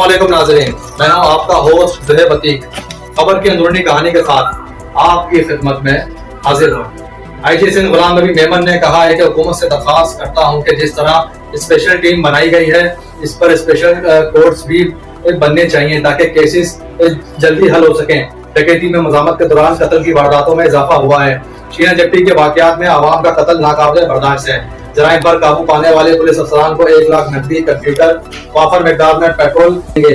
अस्सलामुअलैकुम नाज़रीन, मैं हूं आपका होस्ट ज़ुहैब अतीक। खबर की अंदरूनी कहानी के साथ आपकी खिदमत में हाजिर हूं। आईजी सिंध गुलाम नबी मेमन ने कहा है कि हुकूमत से दरख्वास्त करता हूं कि जिस तरह स्पेशल टीम बनाई गई है, इस पर स्पेशल कोर्ट्स भी बनने चाहिए ताकि केसेस जल्दी हल हो सकें। डकैती में मज़ामत के दौरान कत्ल की वारदातों में इजाफा हुआ है। शीना जट्टी के वाक़यात में आवाम का कत्ल नाकाबिले बर्दाश्त है। जराइम पर काबू पाने वाले पुलिस अफसरान को 1 लाख नकदी, कंप्यूटर, वाफर मिकदार में पेट्रोल देंगे।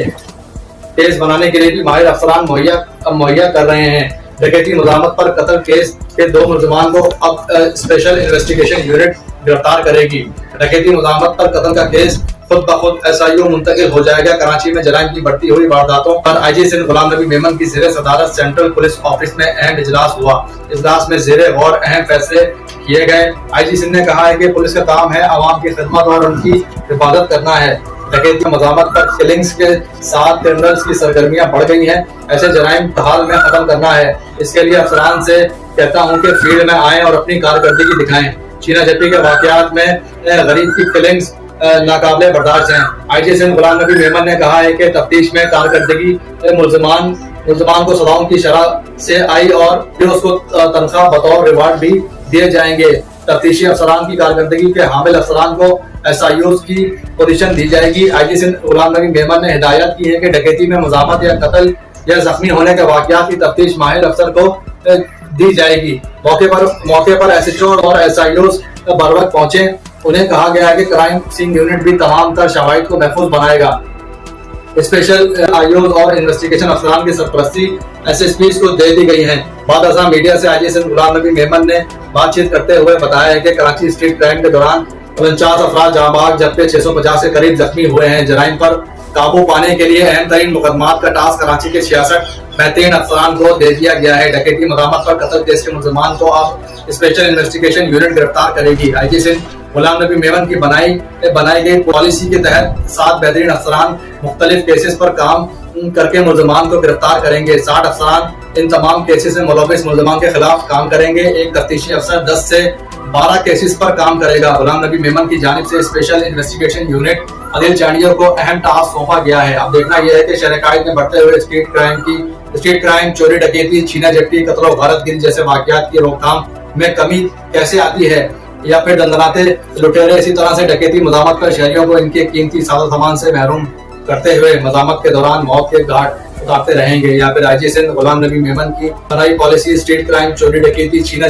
केस बनाने के लिए भी माहिर अफसरान मुहैया कर रहे हैं। डकैती मज़ामत पर कत्ल केस के 2 मुलजमान को अब स्पेशल इन्वेस्टिगेशन यूनिट गिरफ्तार करेगी। डकैती मज़ामत पर कत्ल का केस खुद ब खुद SIU मुंतकिल हो जाएगा। कराची में जराइम की बढ़ती हुई वारदातों पर आईजी सिंध गुलाम नबी मेमन की ज़ेरे सदारत सेंट्रल पुलिस ऑफिस में अहम इजलास हुआ। इजलास में ज़ेरे गौर अहम फैसले किए गए। आईजी सिंध ने कहा है कि पुलिस का काम है आवाम की खिदमत और उनकी हिफाजत करना है। डकैती मज़ामत पर किलिंग्स के साथ क्रिमिनल्स की सरगर्मियां बढ़ गई हैं। ऐसे जराइम हाल में खत्म करना है। इसके लिए अफसरान से कहता हूं कि फील्ड में आएं और अपनी कारकर्दगी दिखाएं। शीना जट्टी के वाक़यात में गरीब की किलिंग्स नाकाबिले बर्दाश्त हैं। आईजी सिंध गुलाम नबी मेमन ने कहा है कि तफ्तीश में कारकर्दगी मुलजमान को सदाओं की शरह से आई और फिर उसको तनख्वाह बतौर रिवार्ड भी दिए जाएंगे। तफ्तीशी अफसरान की कारकर्दगी के हामिल अफसरान को SIUs की पोजीशन दी जाएगी। आईजी सिंध गुलाम नबी मेमन ने हिदायत की है कि डकैती में मज़ामत या कत्ल या जख्मी होने के वाक़यात की तफ्तीश माहिर अफसर को दी जाएगी। मौके पर SHO और SIUs बर वक्त पहुंचे। उन्हें कहा गया है कि क्राइम सीन यूनिट भी तमाम तर शवाहिद को महफूज बनाएगा। स्पेशल IOs और इन्वेस्टिगेशन अफसरान की सरपरस्ती SSPs को दे दी गई है। बाद अज़ां मीडिया से आईजी सिंध गुलाम नबी मेमन ने बातचीत करते हुए बताया है कि कराची स्ट्रीट क्राइम के दौरान 49 अफराद जाँ बाग जबकि 650 से करीब जख्मी हुए हैं। जराइम पर काबू पाने के लिए अहम तरीन मुकदमात का टास्क कराची के 66 बेहतरीन अफसरान को दे दिया गया है। डकैती मज़ामत पर कत्ल केस के मुलजमान को अब स्पेशल इन्वेस्टिगेशन यूनिट गिरफ्तार करेगी। आईजी सिंध गुलाम नबी मेमन की बनाई गई पॉलिसी के तहत 7 बेहतरीन अफसरान मुख्तलिफ केसेस पर काम करके मुलजमान को गिरफ्तार करेंगे। 60 अफसरान इन तमाम केसेस में मुलविस मुलजमान के खिलाफ काम करेंगे। एक तफ्तीशी अफसर 10 से 12 केसेस पर काम करेगा। गुलाम नबी मेमन की जानिब से special investigation unit Adil Chandio को अहम टास्क सौंपा गया है। अब देखना यह है कि शहर में बढ़ते हुए स्ट्रीट क्राइम, चोरी डकैती, छीना झपटी, कत्ल और गारतगिरी जैसे वाक़यात की रोकथाम में कमी कैसे आती है, या फिर दंदनाते लुटेरे इसी तरह से डकैती मज़ामत कर शहरियों को इनके कीमती साजो सामान से महरूम करते हुए मज़ामत के दौरान मौत के घाट उतारते रहेंगे, या फिर आईजी सिंध गुलाम नबी मेमन की बनाई पॉलिसी स्ट्रीट क्राइम, चोरी डकैती, छीना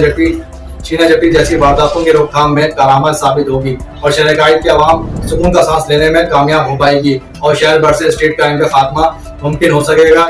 झपटी जैसी वारदातों की रोकथाम में कारआमद साबित होगी और शहर की आवाम सुकून का सांस लेने में कामयाब हो पाएगी और शहर भर से स्ट्रीट क्राइम का खात्मा मुमकिन हो सकेगा।